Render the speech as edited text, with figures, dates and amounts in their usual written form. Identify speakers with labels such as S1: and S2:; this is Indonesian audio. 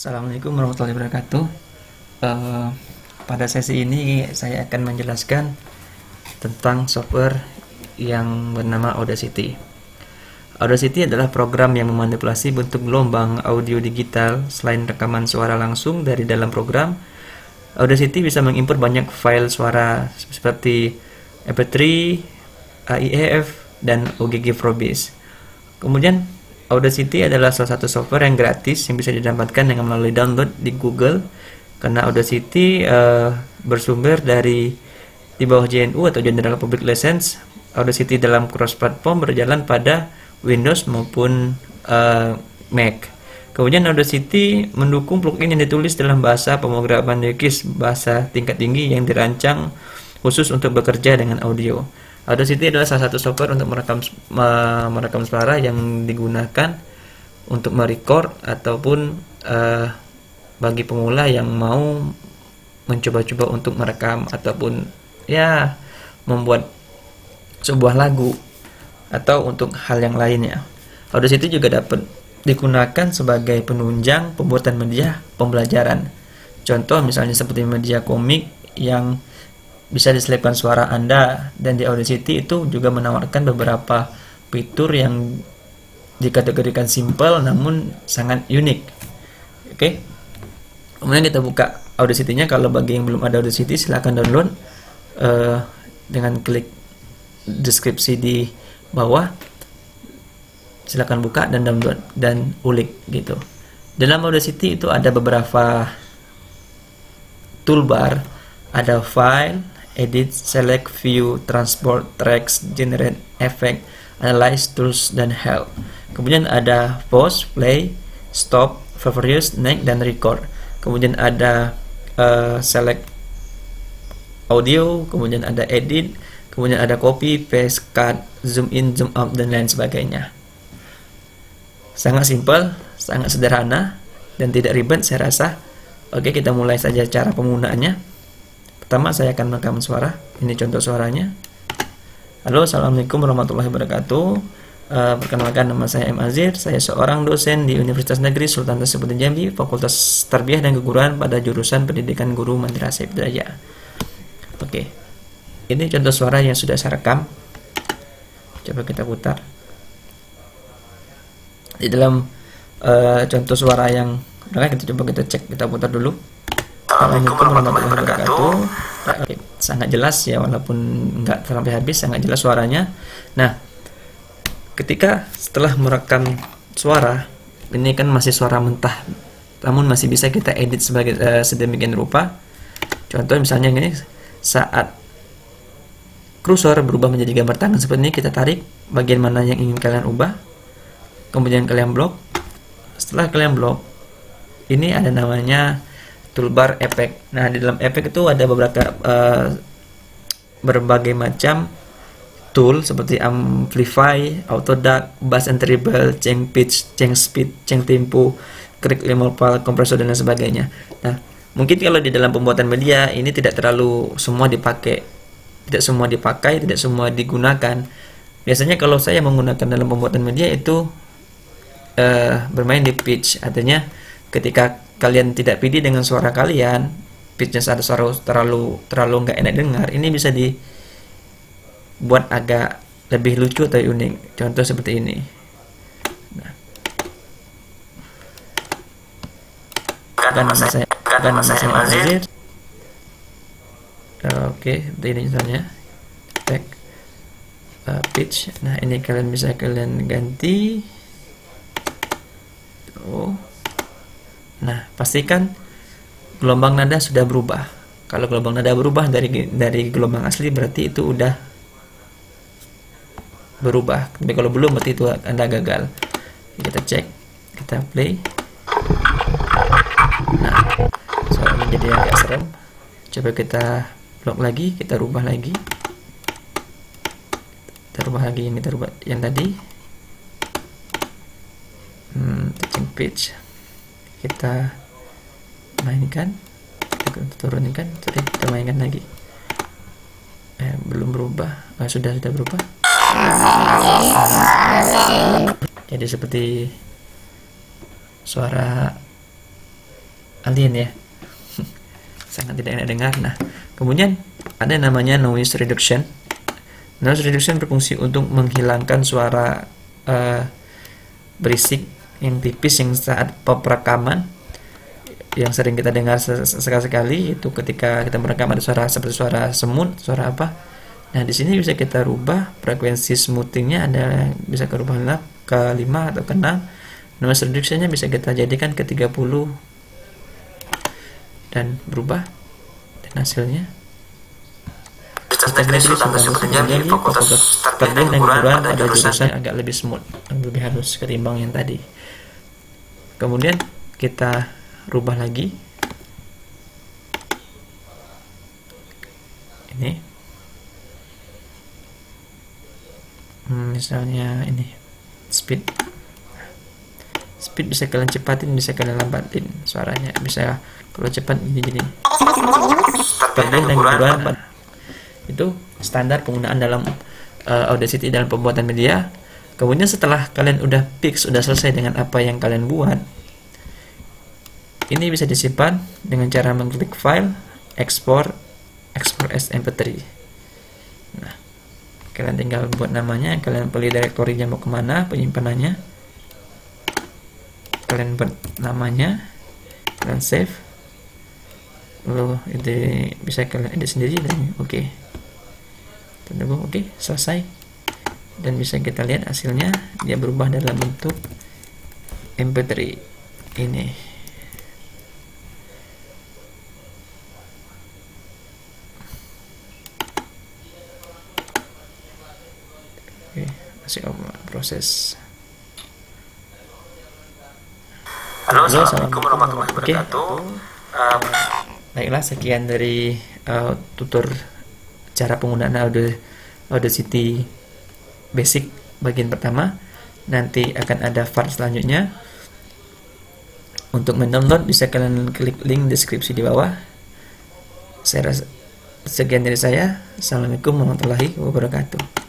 S1: Assalamualaikum warahmatullahi wabarakatuh. Eh, Pada sesi ini saya akan menjelaskan tentang software yang bernama Audacity. Audacity adalah program yang memanipulasi bentuk gelombang audio digital selain rekaman suara langsung dari dalam program. Audacity bisa mengimport banyak file suara seperti MP3, AIF, dan OGG Pro Bass. Kemudian Audacity adalah salah satu software yang gratis yang bisa didapatkan dengan melalui download di Google, karena Audacity bersumber dari di bawah GNU atau General Public License. Audacity dalam cross platform berjalan pada Windows maupun Mac. Kemudian Audacity mendukung plugin yang ditulis dalam bahasa pemrograman UX, bahasa tingkat tinggi yang dirancang khusus untuk bekerja dengan audio. Audacity adalah salah satu software untuk merekam suara yang digunakan untuk merecord ataupun bagi pemula yang mau mencoba-coba untuk merekam ataupun ya membuat sebuah lagu atau untuk hal yang lainnya. Audacity juga dapat digunakan sebagai penunjang pembuatan media pembelajaran. Contoh misalnya seperti media komik yang bisa diselipkan suara Anda, dan di Audacity itu juga menawarkan beberapa fitur yang dikategorikan simple namun sangat unik. Oke. Kemudian kita buka Audacity-nya. Kalau bagi yang belum ada Audacity, silahkan download dengan klik deskripsi di bawah. Silahkan buka dan download dan ulik gitu. Dalam Audacity itu ada beberapa toolbar, ada file, edit, select, view, transport, tracks, generate, effect, analyze, tools, dan help. Kemudian ada pause, play, stop, favorites, next, dan record. Kemudian ada select audio, kemudian ada edit, kemudian ada copy, paste, cut, zoom in, zoom out, dan lain sebagainya. Sangat simpel, sangat sederhana, dan tidak ribet saya rasa. Oke, kita mulai saja cara penggunaannya. Pertama, saya akan merekam suara. Ini contoh suaranya. Halo, assalamualaikum warahmatullahi wabarakatuh. Perkenalkan, nama saya M. Azir. Saya seorang dosen di Universitas Negeri Sultan Hasanuddin Jambi, Fakultas Tarbiyah dan Keguruan pada jurusan Pendidikan Guru Madrasah Ibtidaiyah. Oke, ini contoh suara yang sudah saya rekam. Coba kita putar. Di dalam contoh suara yang kita coba kita cek, kita putar dulu. Assalamualaikum warahmatullahi wabarakatuh. Oke, sangat jelas ya, walaupun nggak sampai habis, sangat jelas suaranya. Nah, ketika setelah merekam suara, ini kan masih suara mentah, namun masih bisa kita edit sebagai sedemikian rupa. Contoh misalnya ini, saat kursor berubah menjadi gambar tangan seperti ini, kita tarik bagian mana yang ingin kalian ubah, kemudian kalian blok. Setelah kalian blok, ini ada namanya toolbar efek. Nah, di dalam efek itu ada beberapa berbagai macam tool seperti amplify, auto dark, bass and treble, change pitch, change speed, change tempo, click removal, kompresor, dan lain sebagainya. Nah, mungkin kalau di dalam pembuatan media ini tidak terlalu semua dipakai, tidak semua digunakan. Biasanya kalau saya menggunakan dalam pembuatan media itu bermain di pitch, artinya ketika kalian tidak pede dengan suara kalian, pitchnya ada suara terlalu nggak enak dengar, ini bisa dibuat agak lebih lucu atau unik. Contoh seperti ini. Nah, nama saya Azir. Oke, seperti ini misalnya. Back, pitch. Nah, ini kalian bisa ganti. Nah, pastikan gelombang nada sudah berubah. Kalau gelombang nada berubah dari gelombang asli, berarti itu udah berubah. Tapi kalau belum, berarti itu Anda gagal. Kita cek, kita play. Nah, suaranya jadi agak serem. Coba kita blok lagi, kita rubah lagi. Kita rubah lagi yang tadi. Touching pitch. Kita mainkan, kita turunkan, kita mainkan lagi. Belum berubah. Sudah berubah. Jadi seperti suara alien ya. Sangat tidak enak dengar. Nah, kemudian ada namanya noise reduction. Noise reduction berfungsi untuk menghilangkan suara berisik yang tipis yang saat rekaman, yang sering kita dengar sekali-sekali itu ketika kita merekam ada suara seperti suara semut, suara apa. Nah, di sini bisa kita rubah frekuensi smoothingnya, ada bisa ke rubah ke 5 atau ke 6. Noise reductionnya bisa kita jadikan ke 30 dan berubah, dan hasilnya sistem medis sudah menjadi fokus terbang dan hiburan pada jurusan agak lebih smooth, lebih halus ketimbang yang tadi. Kemudian kita rubah lagi ini, misalnya ini speed bisa kalian cepatin, bisa kalian lambatin suaranya, bisa kalau cepat ini jadi terbang dan hiburan. Itu standar penggunaan dalam Audacity dalam pembuatan media. Kemudian setelah kalian udah fix, udah selesai dengan apa yang kalian buat, ini bisa disimpan dengan cara mengklik file, export as MP3. Nah, kalian tinggal buat namanya, kalian pilih direktorinya mau kemana, penyimpanannya, kalian buat namanya, kalian save, lalu itu bisa kalian edit sendiri dan oke. Tunggu, oke, selesai. Dan bisa kita lihat hasilnya, dia berubah dalam bentuk MP3 ini. Oke, masih proses.
S2: Halo, assalamualaikum warahmatullahi wabarakatuh.
S1: Baiklah, sekian dari tutor cara penggunaan Audacity basic bagian pertama. Nanti akan ada part selanjutnya. Untuk mendownload bisa kalian klik link deskripsi di bawah. Sekian dari saya. Assalamualaikum warahmatullahi wabarakatuh.